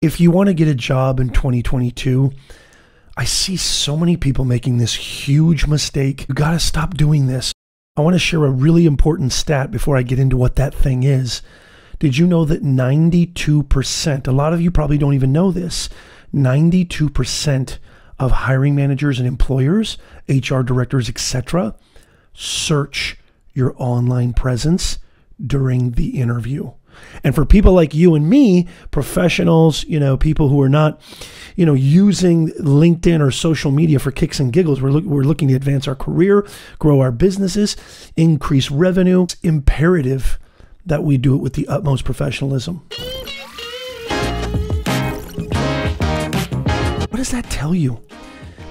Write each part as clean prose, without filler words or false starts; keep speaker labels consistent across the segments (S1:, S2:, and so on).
S1: If you want to get a job in 2022, I see so many people making this huge mistake. You got to stop doing this. I want to share a really important stat before I get into what that thing is. Did you know that 92%, a lot of you probably don't even know this, 92% of hiring managers and employers, HR directors, etc., search your online presence during the interview. And for people like you and me, professionals, people who are not, using LinkedIn or social media for kicks and giggles, we're looking to advance our career, grow our businesses, increase revenue. It's imperative that we do it with the utmost professionalism. What does that tell you?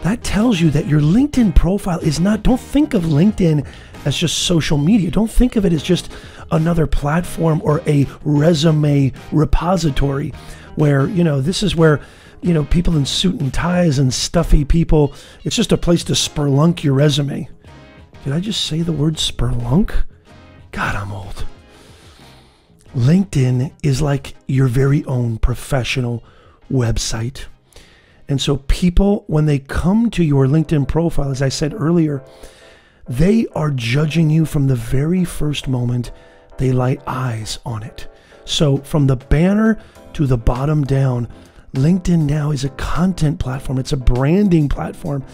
S1: That tells you that your LinkedIn profile is not, don't think of LinkedIn as just social media. Don't think of it as just another platform or a resume repository where, this is where, people in suit and ties and stuffy people, it's just a place to spelunk your resume. Did I just say the word spelunk? God, I'm old. LinkedIn is like your very own professional website. And so people, when they come to your LinkedIn profile, as I said earlier, they are judging you from the very first moment they lay eyes on it. So from the banner to the bottom down, LinkedIn now is a content platform. It's a branding platform.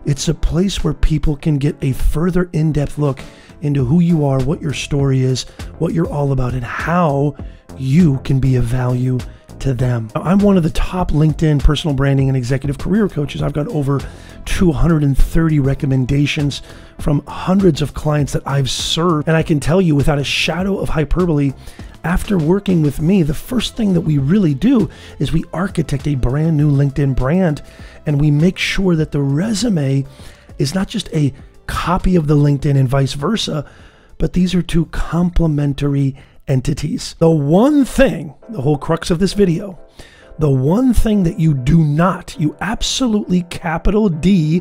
S1: It's a place where people can get a further in-depth look into who you are, what your story is, what you're all about, and how you can be of value to them. I'm one of the top LinkedIn personal branding and executive career coaches. I've got over 230 recommendations from hundreds of clients that I've served. And I can tell you without a shadow of hyperbole, after working with me, the first thing that we really do is we architect a brand new LinkedIn brand, and we make sure that the resume is not just a copy of the LinkedIn and vice versa, but these are two complementary entities. The one thing, the whole crux of this video, the one thing that you do not, you absolutely capital D,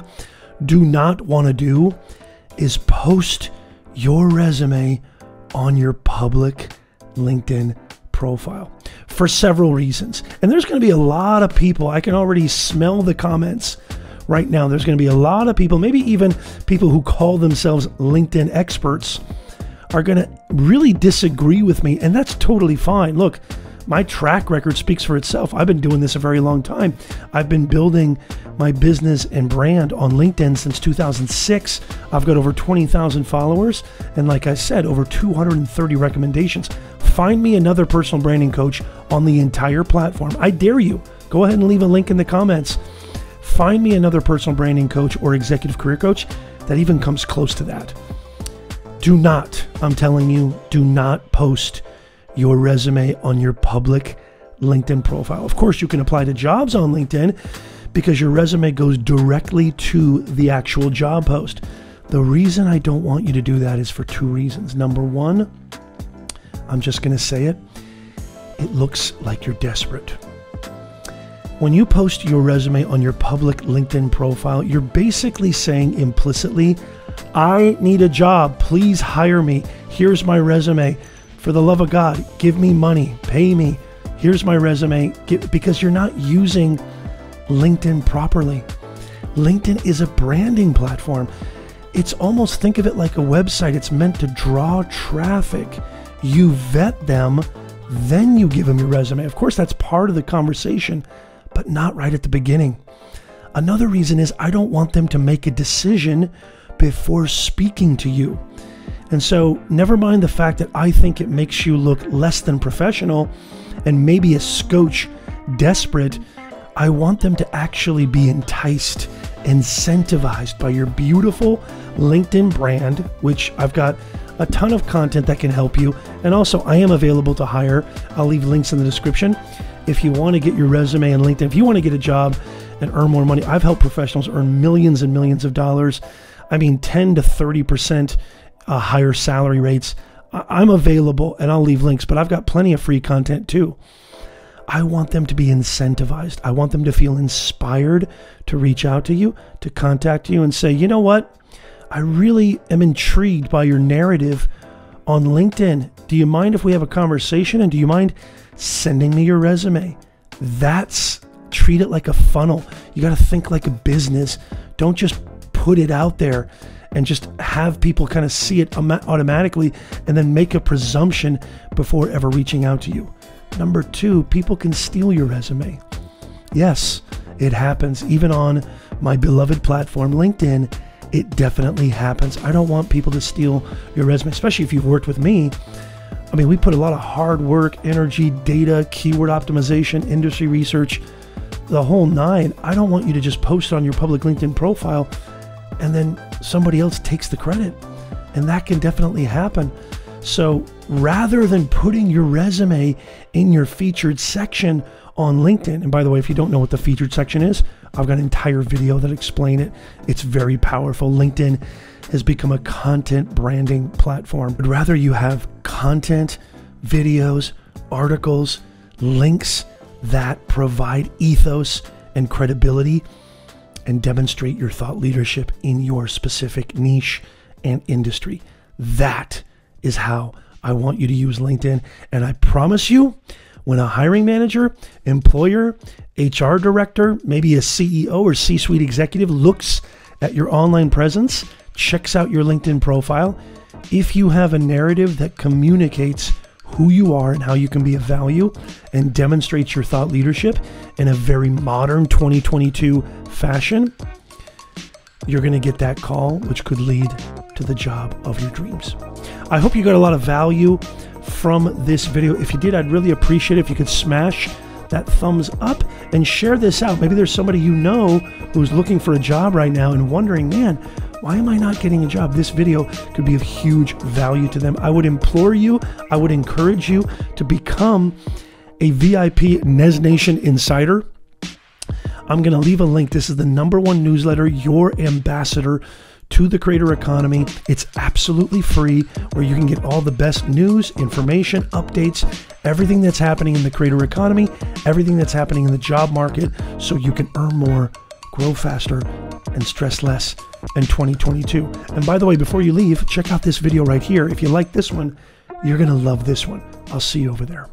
S1: do not want to do is post your resume on your public LinkedIn profile for several reasons. And there's going to be a lot of people, I can already smell the comments right now. There's going to be a lot of people, maybe even people who call themselves LinkedIn experts, are going to really disagree with me, and that's totally fine. Look, my track record speaks for itself. I've been doing this a very long time. I've been building my business and brand on LinkedIn since 2006. I've got over 20,000 followers, and like I said, over 230 recommendations. Find me another personal branding coach on the entire platform. I dare you. Go ahead and leave a link in the comments. Find me another personal branding coach or executive career coach that even comes close to that. Do not, I'm telling you, do not post your resume on your public LinkedIn profile. Of course, you can apply to jobs on LinkedIn because your resume goes directly to the actual job post. The reason I don't want you to do that is for two reasons. Number one, I'm just going to say it, it looks like you're desperate. When you post your resume on your public LinkedIn profile, you're basically saying implicitly, I need a job, please hire me. Here's my resume. For the love of God, give me money, pay me. Here's my resume. Because you're not using LinkedIn properly. LinkedIn is a branding platform. It's almost, think of it like a website. It's meant to draw traffic. You vet them, then you give them your resume. Of course, that's part of the conversation, but not right at the beginning. Another reason is I don't want them to make a decision before speaking to you. And so never mind the fact that I think it makes you look less than professional and maybe a scotch desperate. I want them to actually be enticed, incentivized by your beautiful LinkedIn brand, which I've got a ton of content that can help you. And also I am available to hire. I'll leave links in the description. If you want to get your resume on LinkedIn, if you want to get a job and earn more money, I've helped professionals earn millions and millions of dollars. I mean, 10 to 30% higher salary rates. I'm available and I'll leave links, but I've got plenty of free content too. I want them to be incentivized. I want them to feel inspired to reach out to you, to contact you and say, you know what? I really am intrigued by your narrative on LinkedIn. Do you mind if we have a conversation? And do you mind sending me your resume? Treat it like a funnel. You got to think like a business. Don't just put it out there and just have people kind of see it automatically and then make a presumption before ever reaching out to you. Number 2, people can steal your resume. Yes, it happens. Even on my beloved platform, LinkedIn, it definitely happens. I don't want people to steal your resume, especially if you've worked with me. I mean, we put a lot of hard work, energy, data, keyword optimization, industry research, the whole 9. I don't want you to just post on your public LinkedIn profile and then somebody else takes the credit. And that can definitely happen. So rather than putting your resume in your featured section on LinkedIn, and by the way, if you don't know what the featured section is, I've got an entire video that explains it. It's very powerful. LinkedIn has become a content branding platform. But rather you have content, videos, articles, links that provide ethos and credibility and demonstrate your thought leadership in your specific niche and industry. That is how I want you to use LinkedIn. And I promise you, when a hiring manager, employer, HR director, maybe a CEO or C-suite executive looks at your online presence, checks out your LinkedIn profile, if you have a narrative that communicates who you are and how you can be of value and demonstrates your thought leadership in a very modern 2022 fashion, you're going to get that call, which could lead to the job of your dreams. I hope you got a lot of value from this video. If you did, I'd really appreciate it if you could smash that thumbs up and share this out. Maybe there's somebody you know who's looking for a job right now and wondering, man, why am I not getting a job? This video could be of huge value to them. I would implore you, I would encourage you to become a VIP Nez Nation Insider. I'm going to leave a link. This is the #1 newsletter, your ambassador to the creator economy. It's absolutely free, where you can get all the best news, information, updates, everything that's happening in the creator economy, everything that's happening in the job market, so you can earn more, grow faster, and stress less in 2022. And by the way, before you leave, check out this video right here. If you like this one, you're going to love this one. I'll see you over there.